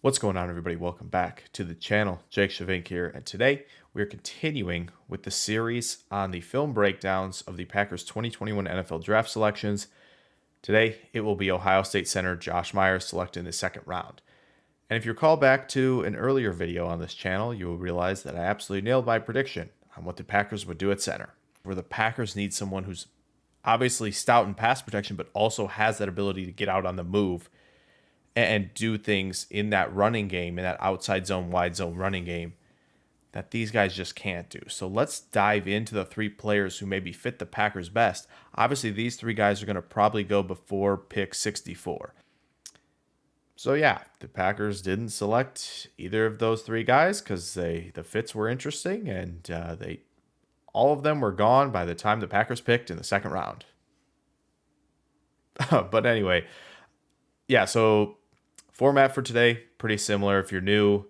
What's going on, everybody? Welcome back to the channel. Jake Shavink here, and today we're continuing with the series on the film breakdowns of the Packers 2021 NFL draft selections. Today, it will be Ohio State center Josh Myers selected in the second round. And if you recall back to an earlier video on this channel, you will realize that I absolutely nailed my prediction on what the Packers would do at center, where the Packers need someone who's obviously stout in pass protection, but also has that ability to get out on the move and do things in that running game, in that outside zone, wide zone running game that these guys just can't do. So let's dive into the three players who maybe fit the Packers best. Obviously, these three guys are going to probably go before pick 64. So yeah, the Packers didn't select either of those three guys because the fits were interesting, and they all of them were gone by the time the Packers picked in the second round. But anyway, yeah, so format for today, pretty similar. If you're new,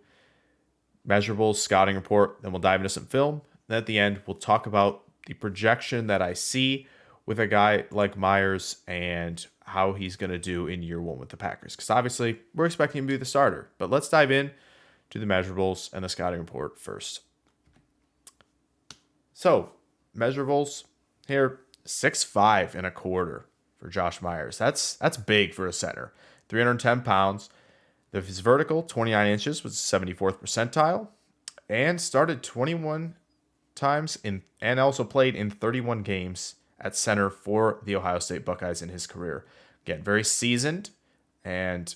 measurables, scouting report, then we'll dive into some film. Then at the end, we'll talk about the projection that I see with a guy like Myers and how he's going to do in year one with the Packers. Because obviously, we're expecting him to be the starter. But let's dive in to the measurables and the scouting report first. So, measurables here, 6'5" and a quarter for Josh Myers. That's big for a center. 310 pounds. His vertical, 29 inches, was 74th percentile, and started 21 times and also played in 31 games at center for the Ohio State Buckeyes in his career. Again, very seasoned, and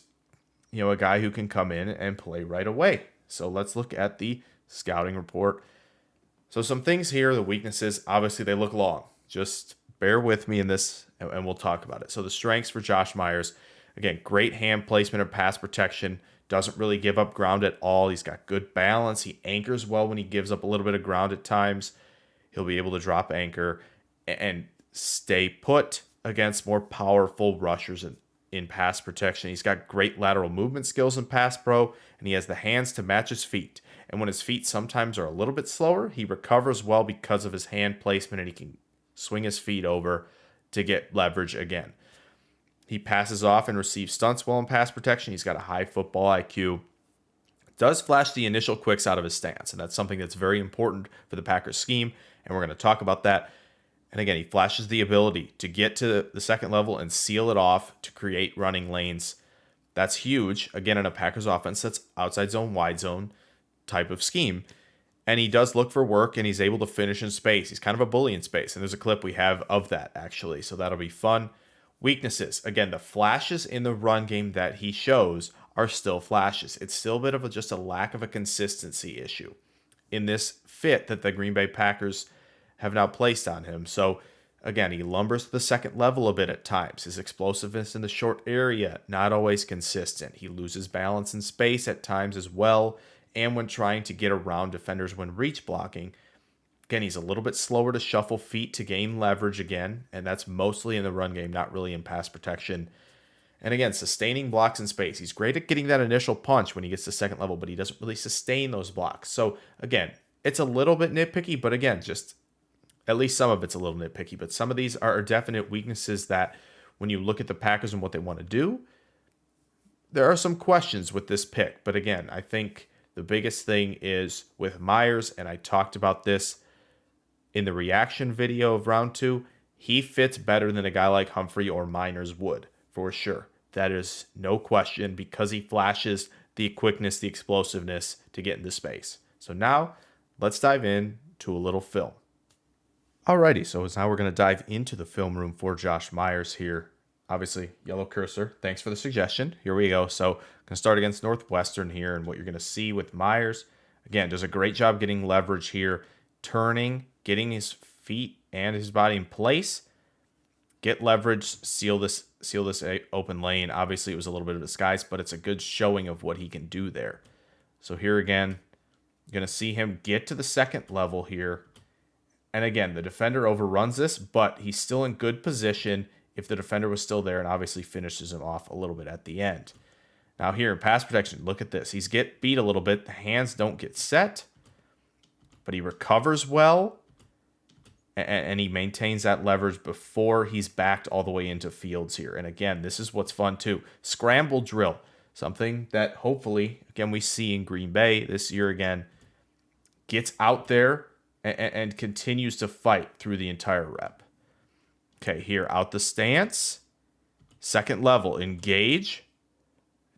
a guy who can come in and play right away. So let's look at the scouting report. So some things here, the weaknesses, obviously they look long. Just bear with me in this, and we'll talk about it. So the strengths for Josh Myers. Again, great hand placement and pass protection. Doesn't really give up ground at all. He's got good balance. He anchors well when he gives up a little bit of ground at times. He'll be able to drop anchor and stay put against more powerful rushers in pass protection. He's got great lateral movement skills in pass pro, and he has the hands to match his feet. And when his feet sometimes are a little bit slower, he recovers well because of his hand placement, and he can swing his feet over to get leverage again. He passes off and receives stunts well in pass protection. He's got a high football IQ. Does flash the initial quicks out of his stance, and that's something that's very important for the Packers scheme, and we're going to talk about that. And again, he flashes the ability to get to the second level and seal it off to create running lanes. That's huge, again, in a Packers offense that's outside zone, wide zone type of scheme. And he does look for work, and he's able to finish in space. He's kind of a bully in space, and there's a clip we have of that, actually, so that'll be fun. Weaknesses. Again, the flashes in the run game that he shows are still flashes. It's still a bit of just a lack of a consistency issue in this fit that the Green Bay Packers have now placed on him. So, again, he lumbers to the second level a bit at times. His explosiveness in the short area, not always consistent. He loses balance in space at times as well, and when trying to get around defenders when reach blocking. Again, he's a little bit slower to shuffle feet to gain leverage again, and that's mostly in the run game, not really in pass protection. And again, sustaining blocks in space. He's great at getting that initial punch when he gets to second level, but he doesn't really sustain those blocks. So again, it's a little bit nitpicky, but again, just at least some of it's a little nitpicky. But some of these are definite weaknesses that when you look at the Packers and what they want to do, there are some questions with this pick. But again, I think the biggest thing is with Myers, and I talked about this in the reaction video of round 2, he fits better than a guy like Humphrey or Miners would, for sure. That is no question, because he flashes the quickness, the explosiveness to get into space. So now, let's dive in to a little film. Alrighty, so now we're going to dive into the film room for Josh Myers here. Obviously, yellow cursor. Thanks for the suggestion. Here we go. So, I'm going to start against Northwestern here, and what you're going to see with Myers, again, does a great job getting leverage here, turning, getting his feet and his body in place, get leverage, seal this open lane. Obviously, it was a little bit of disguise, but it's a good showing of what he can do there. So here again, you're going to see him get to the second level here. And again, the defender overruns this, but he's still in good position if the defender was still there, and obviously finishes him off a little bit at the end. Now here in pass protection, look at this. He's get beat a little bit. The hands don't get set, but he recovers well. And he maintains that leverage before he's backed all the way into Fields here. And again, this is what's fun too. Scramble drill. Something that hopefully, again, we see in Green Bay this year again, gets out there and continues to fight through the entire rep. Okay, here, out the stance. Second level, engage.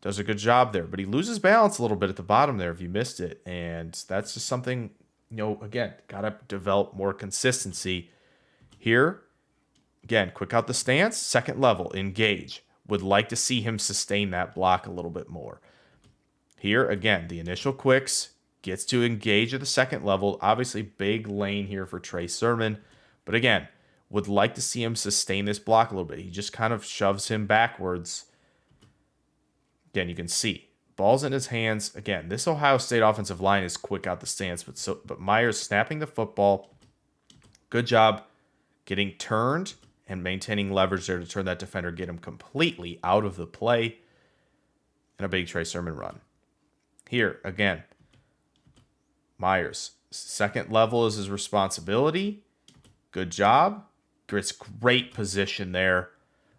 Does a good job there, but he loses balance a little bit at the bottom there if you missed it. And that's just something, again, got to develop more consistency. Here, again, quick out the stance. Second level, engage. Would like to see him sustain that block a little bit more. Here, again, the initial quicks, gets to engage at the second level. Obviously, big lane here for Trey Sermon. But again, would like to see him sustain this block a little bit. He just kind of shoves him backwards. Again, you can see ball's in his hands. Again, this Ohio State offensive line is quick out the stance, but Myers snapping the football. Good job getting turned and maintaining leverage there to turn that defender, get him completely out of the play, and a big Trey Sermon run. Here, again, Myers, second level is his responsibility. Good job. Gets great position there.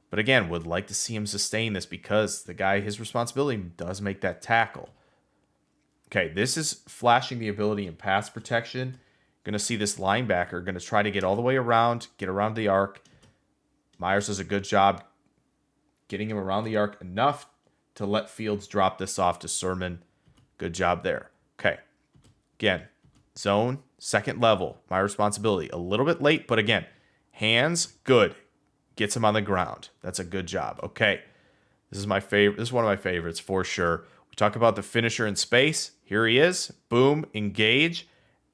But again, would like to see him sustain this because the guy, his responsibility does make that tackle. Okay, this is flashing the ability in pass protection. Going to see this linebacker going to try to get all the way around, get around the arc. Myers does a good job getting him around the arc enough to let Fields drop this off to Sermon. Good job there. Okay, again, zone, second level, my responsibility. A little bit late, but again, hands, good. Gets him on the ground. That's a good job. Okay. This is my favorite. This is one of my favorites for sure. We talk about the finisher in space. Here he is. Boom. Engage.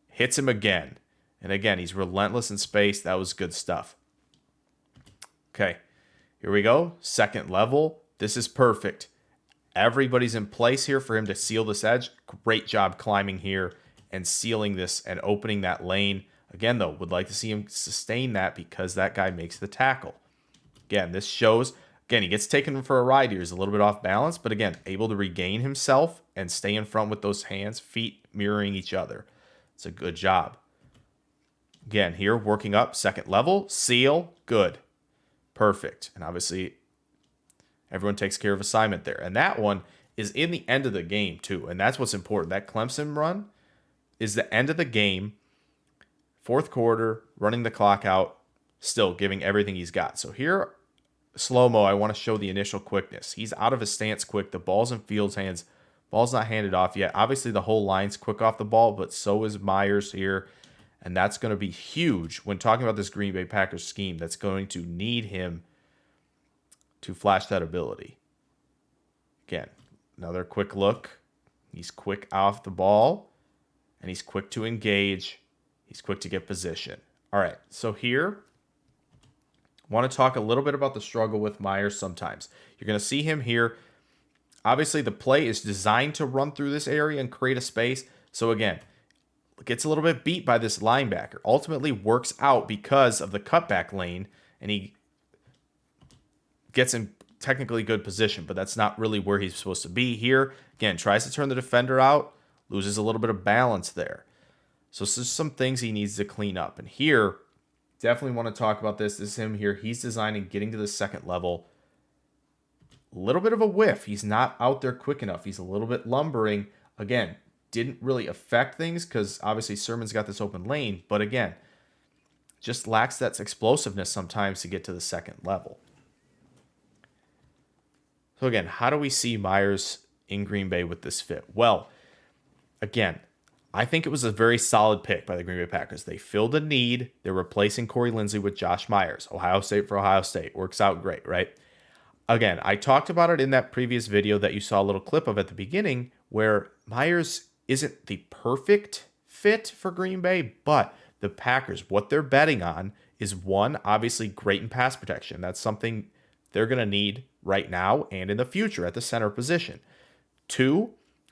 Hits him again. And again, he's relentless in space. That was good stuff. Okay. Here we go. Second level. This is perfect. Everybody's in place here for him to seal this edge. Great job climbing here and sealing this and opening that lane. Again, though, would like to see him sustain that because that guy makes the tackle. Again, this shows, again, he gets taken for a ride here. He's a little bit off balance, but again, able to regain himself and stay in front with those hands, feet mirroring each other. It's a good job. Again, here, working up, second level, seal, good. Perfect. And obviously, everyone takes care of assignment there. And that one is in the end of the game, too. And that's what's important. That Clemson run is the end of the game. Fourth quarter, running the clock out, still giving everything he's got. So here, slow-mo, I want to show the initial quickness. He's out of his stance quick. The ball's in Fields' hands. Ball's not handed off yet. Obviously, the whole line's quick off the ball, but so is Myers here. And that's going to be huge when talking about this Green Bay Packers scheme that's going to need him to flash that ability. Again, another quick look. He's quick off the ball, and he's quick to engage. He's quick to get position. All right, so here, I want to talk a little bit about the struggle with Myers sometimes. You're going to see him here. Obviously, the play is designed to run through this area and create a space. So again, gets a little bit beat by this linebacker. Ultimately works out because of the cutback lane, and he gets in technically good position, but that's not really where he's supposed to be here. Again, tries to turn the defender out, loses a little bit of balance there. So this is some things he needs to clean up. And here, definitely want to talk about this. This is him here. He's designing getting to the second level. A little bit of a whiff. He's not out there quick enough. He's a little bit lumbering. Again, didn't really affect things because obviously Sermon's got this open lane. But again, just lacks that explosiveness sometimes to get to the second level. So again, how do we see Myers in Green Bay with this fit? Well, again, I think it was a very solid pick by the Green Bay Packers. They filled a need. They're replacing Corey Linsley with Josh Myers. Ohio State for Ohio State. Works out great, right? Again, I talked about it in that previous video that you saw a little clip of at the beginning where Myers isn't the perfect fit for Green Bay, but the Packers, what they're betting on is one, obviously great in pass protection. That's something they're going to need right now and in the future at the center position. Two,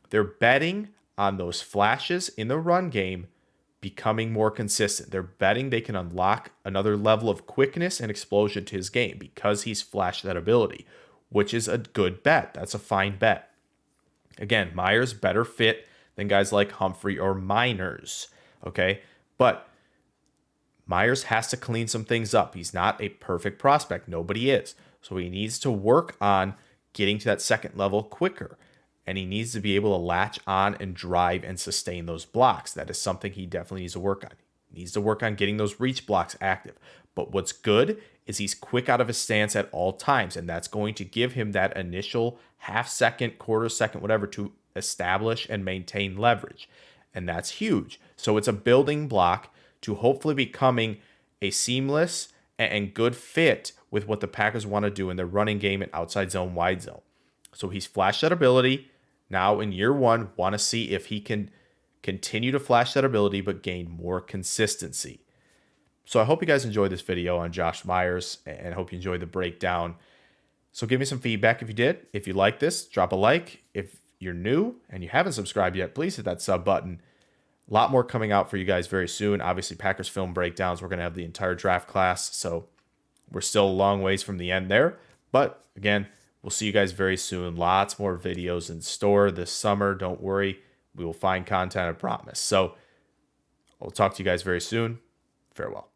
they're betting on those flashes in the run game becoming more consistent. They're betting they can unlock another level of quickness and explosion to his game because he's flashed that ability, which is a good bet. That's a fine bet. Again, Myers better fit than guys like Humphrey or Miners, okay? But Myers has to clean some things up. He's not a perfect prospect. Nobody is. So he needs to work on getting to that second level quicker. and he needs to be able to latch on and drive and sustain those blocks. That is something he definitely needs to work on. He needs to work on getting those reach blocks active. But what's good is he's quick out of his stance at all times, and that's going to give him that initial half second, quarter second, whatever, to establish and maintain leverage. And that's huge. So it's a building block to hopefully becoming a seamless and good fit with what the Packers want to do in their running game and outside zone, wide zone. So he's flashed that ability. Now in year one, want to see if he can continue to flash that ability but gain more consistency. So I hope you guys enjoyed this video on Josh Myers and hope you enjoyed the breakdown. So give me some feedback if you did. If you like this, drop a like. If you're new and you haven't subscribed yet, please hit that sub button. A lot more coming out for you guys very soon. Obviously, Packers film breakdowns. We're going to have the entire draft class, so we're still a long ways from the end there. But again, we'll see you guys very soon. Lots more videos in store this summer. Don't worry. We will find content, I promise. So I'll talk to you guys very soon. Farewell.